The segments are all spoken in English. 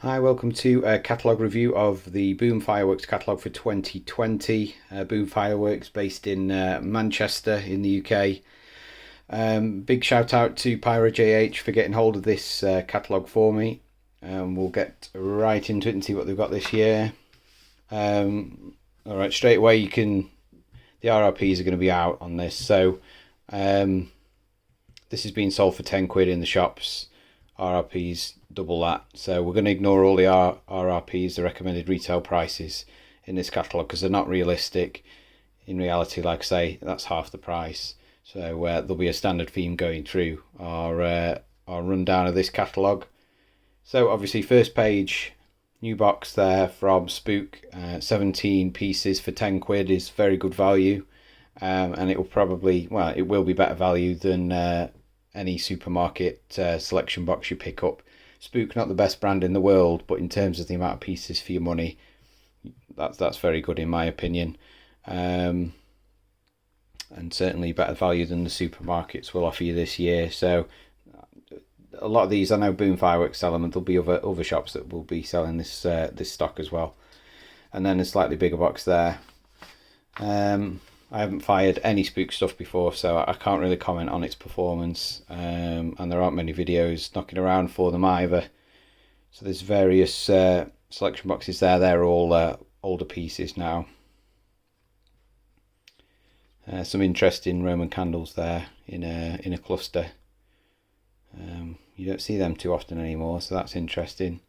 Hi, welcome to a catalogue review of the Boom Fireworks catalogue for 2020. Boom Fireworks based in Manchester in the UK. Big shout out to Barrage for getting hold of this catalogue for me. We'll get right into it and see what they've got this year. Alright, straight away the RRPs are going to be out on this. So this is being sold for 10 quid in the shops. RRPs double that, so we're going to ignore all the RRPs, the recommended retail prices in this catalogue, because they're not realistic. In reality, like I say, that's half the price. So there'll be a standard theme going through our rundown of this catalogue. So obviously, first page, new box there from Spook, 17 pieces for 10 quid is very good value, and it will be better value than any supermarket selection box you pick up. Spook, not the best brand in the world, but in terms of the amount of pieces for your money, that's very good in my opinion, and certainly better value than the supermarkets will offer you this year. So a lot of these, I know Boom Fireworks sell them, and there'll be other shops that will be selling this stock as well. And then a slightly bigger box there. I haven't fired any Spook stuff before, so I can't really comment on its performance, and there aren't many videos knocking around for them either. So there's various selection boxes there. They're all older pieces now. Some interesting Roman candles there in a cluster. You don't see them too often anymore, so that's interesting.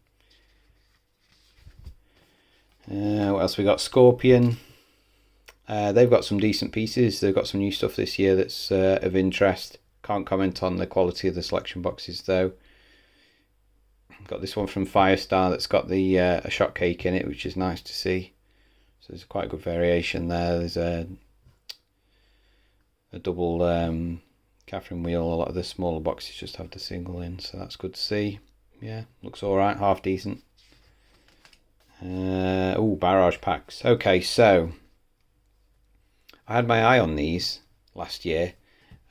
What else we got? Scorpion. They've got some decent pieces. They've got some new stuff this year that's of interest. Can't comment on the quality of the selection boxes though. Got this one from Firestar that's got the a shot cake in it, which is nice to see. So there's quite a good variation there. There's a double Catherine wheel. A lot of the smaller boxes just have the single in, so that's good to see. Yeah, looks alright, half decent. Barrage packs. Okay, so I had my eye on these last year.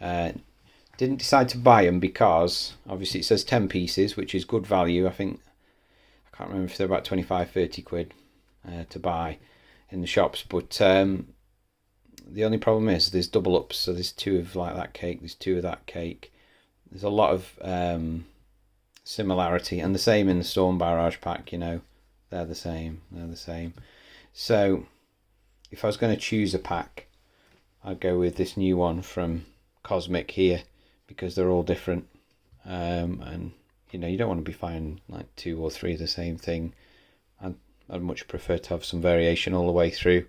Didn't decide to buy them because obviously it says 10 pieces, which is good value. I can't remember if they're about 25-30 quid to buy in the shops, but the only problem is there's double ups, so there's two of like that cake, there's two of that cake. There's a lot of similarity, and the same in the Storm Barrage pack, they're the same. So if I was going to choose a pack, I'd go with this new one from Cosmic here, because they're all different, and you don't want to be finding like 2 or 3 of the same thing. I'd much prefer to have some variation all the way through.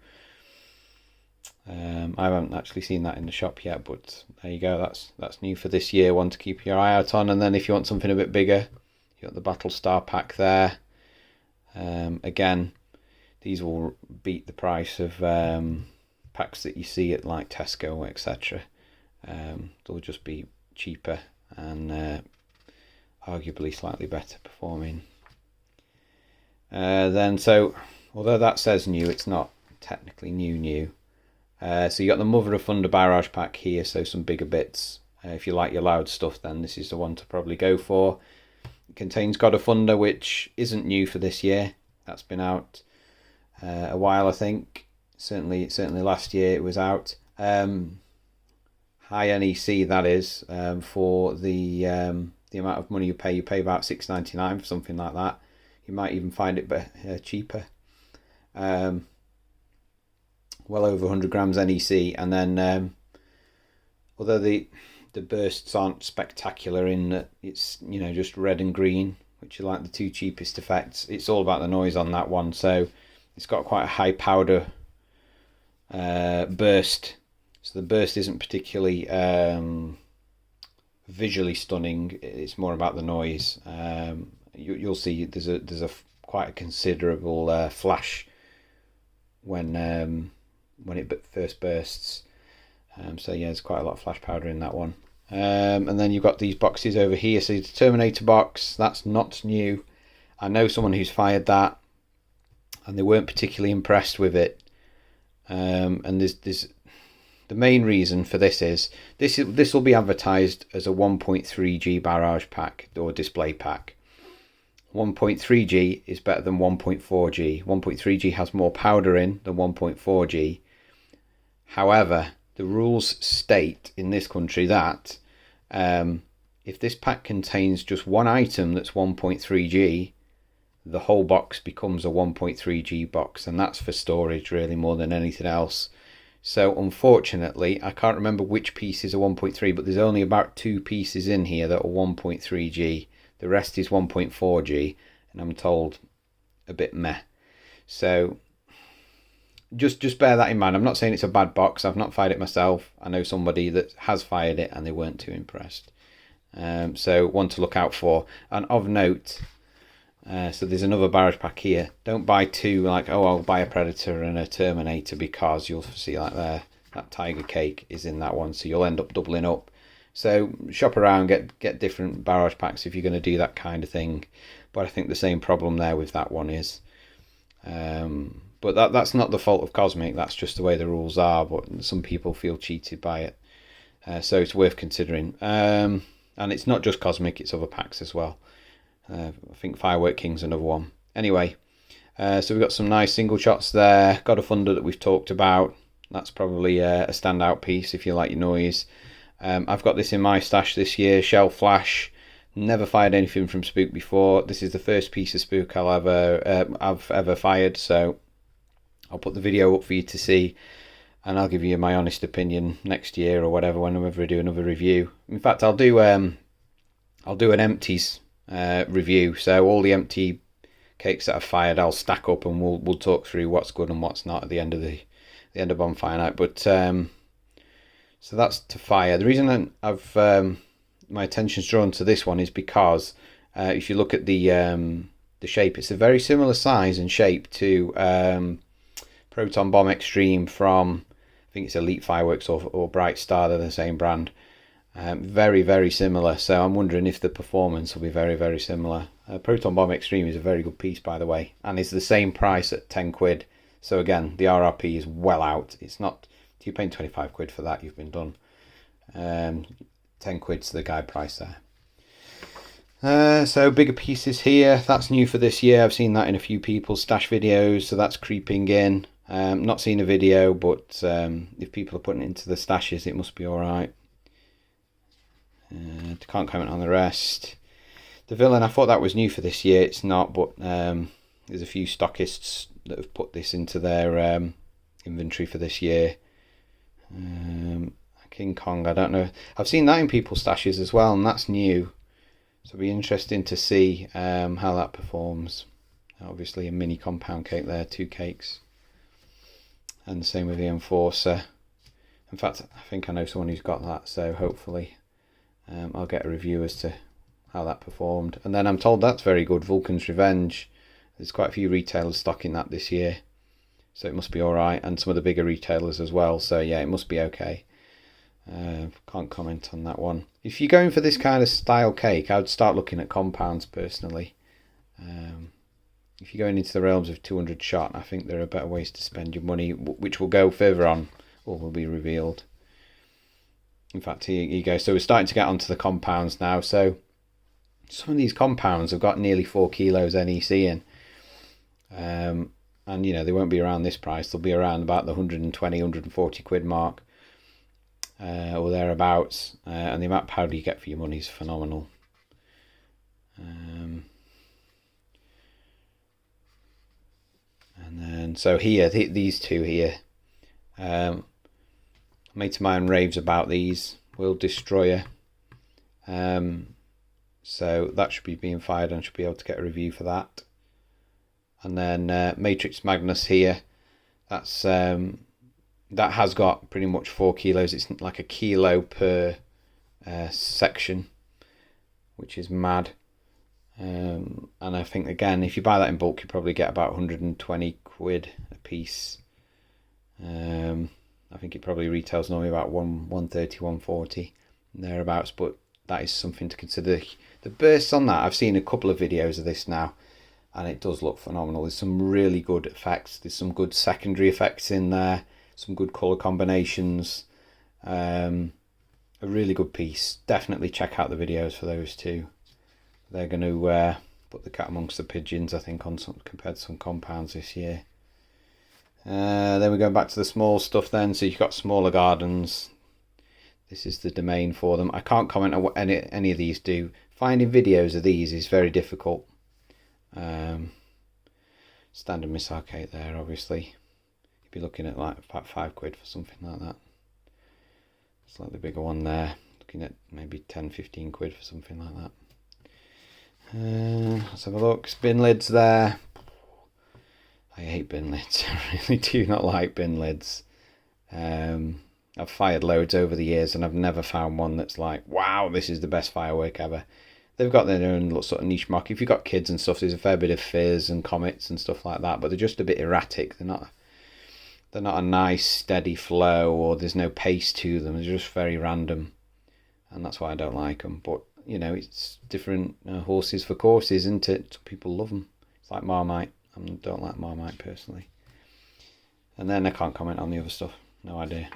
I haven't actually seen that in the shop yet, but there you go. That's new for this year. One to keep your eye out on. And then if you want something a bit bigger, you got the Battlestar pack there. Again, these will beat the price of packs that you see at like Tesco, etc. They'll just be cheaper and arguably slightly better performing. So although that says new, it's not technically new. So you got the Mother of Thunder Barrage pack here, so some bigger bits. If you like your loud stuff, then this is the one to probably go for. It contains God of Thunder, which isn't new for this year. That's been out a while, I think. Certainly last year it was out. High NEC, that is, for the amount of money you pay. You pay about $6.99 for something like that. You might even find it cheaper. Well over 100 grams NEC, and then although the bursts aren't spectacular in that it's just red and green, which are like the two cheapest effects, it's all about the noise on that one. So it's got quite a high powder burst, so the burst isn't particularly visually stunning. It's more about the noise. You'll see there's a quite a considerable flash when it first bursts. So yeah, there's quite a lot of flash powder in that one. And then you've got these boxes over here. So the Terminator box, that's not new. I know someone who's fired that, and they weren't particularly impressed with it. And there's the main reason for this is this will be advertised as a 1.3G barrage pack or display pack. 1.3G is better than 1.4G. 1.3G has more powder in than 1.4G. However, the rules state in this country that if this pack contains just one item that's 1.3G, the whole box becomes a 1.3G box, and that's for storage really more than anything else. So unfortunately, I can't remember which pieces are 1.3, but there's only about 2 pieces in here that are 1.3G. The rest is 1.4G, and I'm told a bit meh. So just bear that in mind. I'm not saying it's a bad box. I've not fired it myself. I know somebody that has fired it and they weren't too impressed. So one to look out for. And of note, so there's another Barrage pack here. Don't buy 2 like, oh, I'll buy a Predator and a Terminator, because you'll see like there, that Tiger Cake is in that one. So you'll end up doubling up. So shop around, get different Barrage packs if you're going to do that kind of thing. But I think the same problem there with that one is. But that's not the fault of Cosmic, that's just the way the rules are, but some people feel cheated by it. So it's worth considering. And it's not just Cosmic, it's other packs as well. I think Firework King's another one. Anyway, so we've got some nice single shots there. God of Thunder that we've talked about. That's probably a standout piece if you like your noise. I've got this in my stash this year, Shell Flash. Never fired anything from Spook before. This is the first piece of Spook I've ever fired, so I'll put the video up for you to see, and I'll give you my honest opinion next year or whatever, whenever I do another review. In fact, I'll do an empties review. So all the empty cakes that I've fired, I'll stack up, and we'll talk through what's good and what's not at the end of bonfire night. But so that's to fire. The reason I've my attention's drawn to this one is because if you look at the shape, it's a very similar size and shape to Proton Bomb Extreme from, I think it's Elite Fireworks or Bright Star. They're the same brand. Very, very similar. So I'm wondering if the performance will be very, very similar. Proton Bomb Extreme is a very good piece, by the way, and it's the same price at 10 quid. So again, the RRP is well out. It's not, if you're paying 25 quid for that, you've been done. 10 quid's the guide price there. So bigger pieces here. That's new for this year. I've seen that in a few people's stash videos, so that's creeping in. Not seen a video, but if people are putting it into the stashes, it must be alright. Can't comment on the rest. The Villain, I thought that was new for this year. It's not, but there's a few stockists that have put this into their inventory for this year. King Kong, I don't know. I've seen that in people's stashes as well, and that's new. So it'll be interesting to see how that performs. Obviously a mini compound cake there, 2 cakes. And the same with the Enforcer. In fact, I think I know someone who's got that, so hopefully I'll get a review as to how that performed. And then I'm told that's very good, Vulcan's Revenge. There's quite a few retailers stocking that this year, so it must be alright, and some of the bigger retailers as well, so yeah, it must be okay. Can't comment on that one. If you're going for this kind of style cake, I would start looking at compounds personally. If you're going into the realms of 200 shot, I think there are better ways to spend your money, which will go further on or will be revealed. In fact, here you go. So we're starting to get onto the compounds now. So some of these compounds have got nearly 4 kilos NEC in. And, you know, they won't be around this price. They'll be around about the 120, 140 quid mark. Or thereabouts. And the amount of powder you get for your money is phenomenal. And then, so here, these two here. Mate of mine raves about these. World Destroyer. So that should be being fired, and should be able to get a review for that. And then Matrix Magnus here. That's that has got pretty much 4 kilos. It's like a kilo per section, which is mad. And I think, again, if you buy that in bulk, you probably get about 120 quid a piece. I think it probably retails normally about 130, 140 thereabouts, but that is something to consider. The bursts on that, I've seen a couple of videos of this now, and it does look phenomenal. There's some really good effects. There's some good secondary effects in there, some good colour combinations. A really good piece. Definitely check out the videos for those two. They're going to put the cat amongst the pigeons, I think, on some compared to some compounds this year. Then we're going back to the small stuff then. So you've got smaller gardens. This is the domain for them. I can't comment on what any of these do. Finding videos of these is very difficult. Standard misarcate there, obviously. You'd be looking at like about £5 for something like that. Slightly bigger one there. Looking at maybe 10-15 quid for something like that. Let's have a look. Bin lids there. I hate bin lids. I really do not like bin lids. I've fired loads over the years and I've never found one that's like, wow, this is the best firework ever. They've got their own little sort of niche market. If you've got kids and stuff, there's a fair bit of fizz and comets and stuff like that, but they're just a bit erratic. They're not a nice steady flow, or there's no pace to them. They're just very random, and that's why I don't like them. But you know, it's different horses for courses, isn't it? Some people love them. It's like Marmite. I don't like Marmite personally. And then I can't comment on the other stuff. No idea.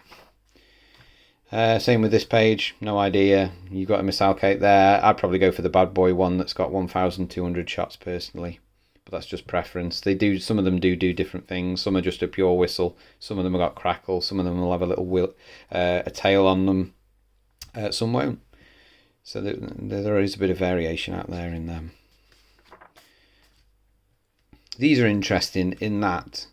Same with this page. No idea. You've got a missalcate there. I'd probably go for the bad boy one that's got 1,200 shots personally. But that's just preference. Some of them do different things. Some are just a pure whistle. Some of them have got crackle. Some of them will have a little a tail on them. Some won't. So there is a bit of variation out there in them. These are interesting in that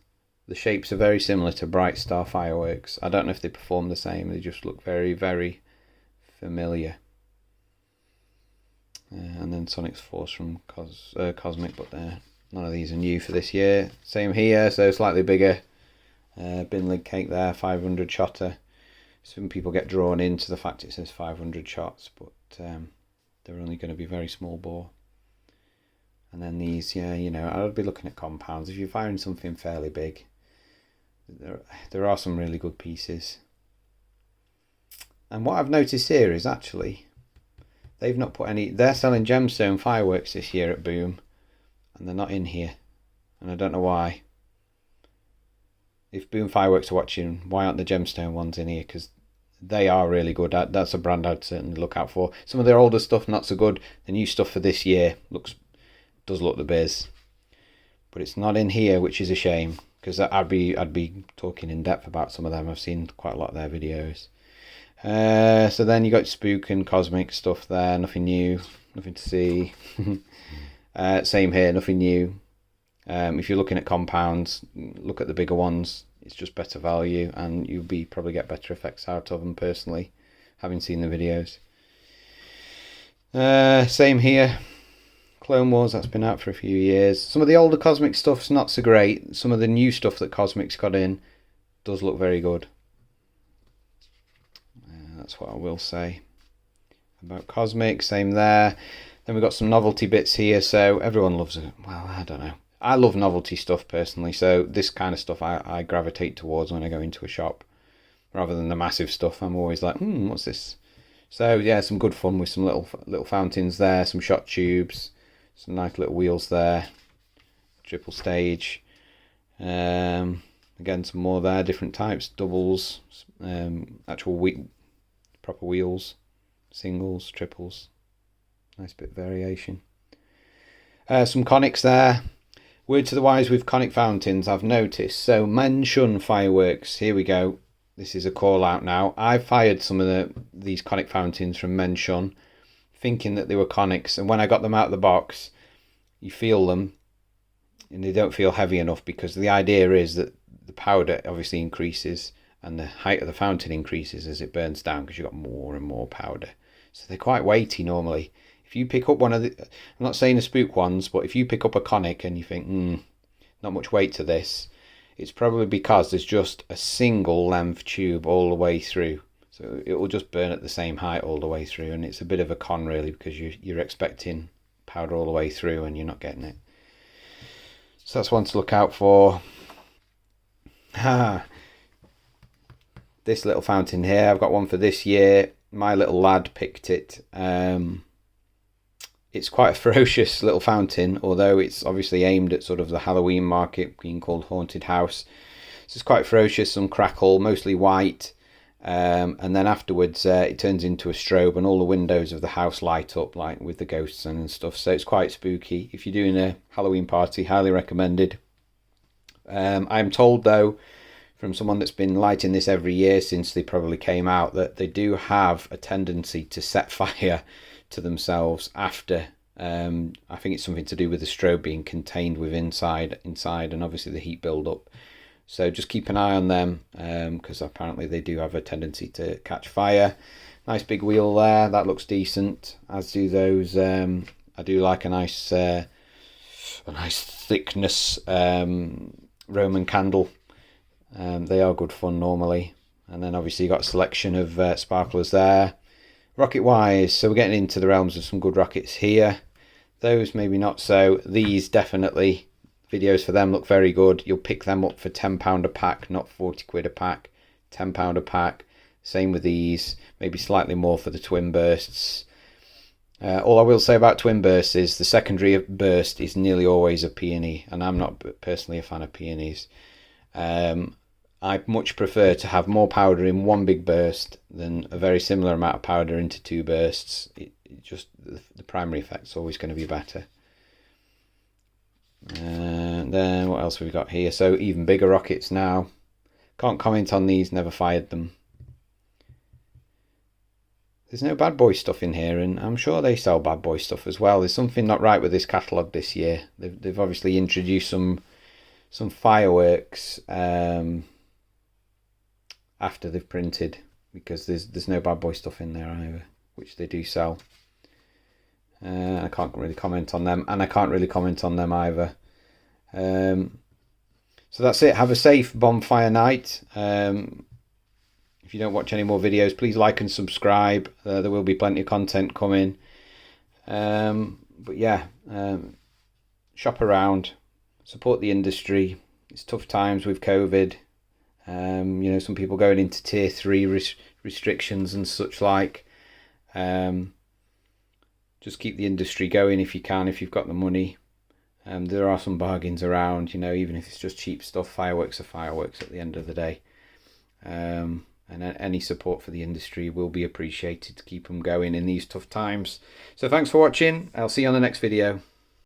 the shapes are very similar to Bright Star fireworks. I don't know if they perform the same. They just look very, very familiar. And then Sonic's Force from Cosmic, but none of these are new for this year. Same here, so slightly bigger. Bin lid cake there, 500 shotter. Some people get drawn into the fact it says 500 shots, but they're only going to be very small bore. And then these, yeah, you know, I would be looking at compounds. If you're firing something fairly big, there are some really good pieces. And what I've noticed here is actually they've not put any. They're selling gemstone fireworks this year at Boom, and they're not in here, and I don't know why. If Boom Fireworks are watching, why aren't the gemstone ones in here? Because they are really good. That's a brand I'd certainly look out for. Some of their older stuff not so good. The new stuff for this year does look the biz, but it's not in here, which is a shame, because I'd be talking in depth about some of them. I've seen quite a lot of their videos. So then you got Spook and Cosmic stuff there. Nothing new, nothing to see. Same here, nothing new. If you're looking at compounds, look at the bigger ones. It's just better value, and you'll probably get better effects out of them personally, having seen the videos. Same here. Clone Wars, that's been out for a few years. Some of the older Cosmic stuff's not so great. Some of the new stuff that Cosmic's got in does look very good. That's what I will say about Cosmic. Same there. Then we've got some novelty bits here. So everyone loves it. Well, I don't know. I love novelty stuff personally. So this kind of stuff I gravitate towards when I go into a shop, rather than the massive stuff. I'm always like, what's this? So yeah, some good fun with some little fountains there, some shot tubes. Some nice little wheels there, triple stage. Again, some more there, different types, doubles, actual proper wheels, singles, triples. Nice bit of variation. Some conics there. Word to the wise with conic fountains, I've noticed. So Menshun fireworks, here we go. This is a call out now. I fired some of these conic fountains from Menshun, thinking that they were conics, and when I got them out of the box, you feel them and they don't feel heavy enough, because the idea is that the powder obviously increases and the height of the fountain increases as it burns down, because you've got more and more powder. So they're quite weighty normally. If you pick up one of the, I'm not saying the Spook ones, but if you pick up a conic and you think, not much weight to this, it's probably because there's just a single length tube all the way through. So it will just burn at the same height all the way through, and it's a bit of a con really, because you're expecting powder all the way through and you're not getting it. So that's one to look out for. This little fountain here, I've got one for this year. My little lad picked it. It's quite a ferocious little fountain, although it's obviously aimed at sort of the Halloween market, being called Haunted House. So it's quite ferocious, some crackle, mostly white. And then afterwards it turns into a strobe and all the windows of the house light up like with the ghosts and stuff, so it's quite spooky. If you're doing a Halloween party, highly recommended. I'm told though from someone that's been lighting this every year since they probably came out that they do have a tendency to set fire to themselves after. I think it's something to do with the strobe being contained with inside and obviously the heat build up. So just keep an eye on them because apparently they do have a tendency to catch fire. Nice big wheel there, that looks decent, as do those. I do like a nice thickness Roman candle. They are good fun normally. And then obviously you got a selection of sparklers there. Rocket wise, so we're getting into the realms of some good rockets here. Those maybe not so. These definitely, videos for them look very good. You'll pick them up for £10 a pack, not 40 quid a pack. £10 a pack. Same with these, maybe slightly more for the twin bursts. All I will say about twin bursts is the secondary burst is nearly always a peony, and I'm not personally a fan of peonies. I much prefer to have more powder in one big burst than a very similar amount of powder into two bursts. It just the primary effect's always going to be better. And then what else have we got here? So even bigger rockets now. Can't comment on these, never fired them. There's no bad boy stuff in here, and I'm sure they sell bad boy stuff as well. There's something not right with this catalogue this year. They've obviously introduced some fireworks after they've printed, because there's no bad boy stuff in there either, which they do sell. I can't really comment on them, and I can't really comment on them either. So that's it. Have a safe bonfire night. If you don't watch any more videos, please like and subscribe. There will be plenty of content coming. But yeah, shop around, support the industry. It's tough times with COVID. You know, some people going into tier 3 restrictions and such like. Just keep the industry going if you can, if you've got the money. There are some bargains around, you know, even if it's just cheap stuff. Fireworks are fireworks at the end of the day. And any support for the industry will be appreciated to keep them going in these tough times. So thanks for watching. I'll see you on the next video.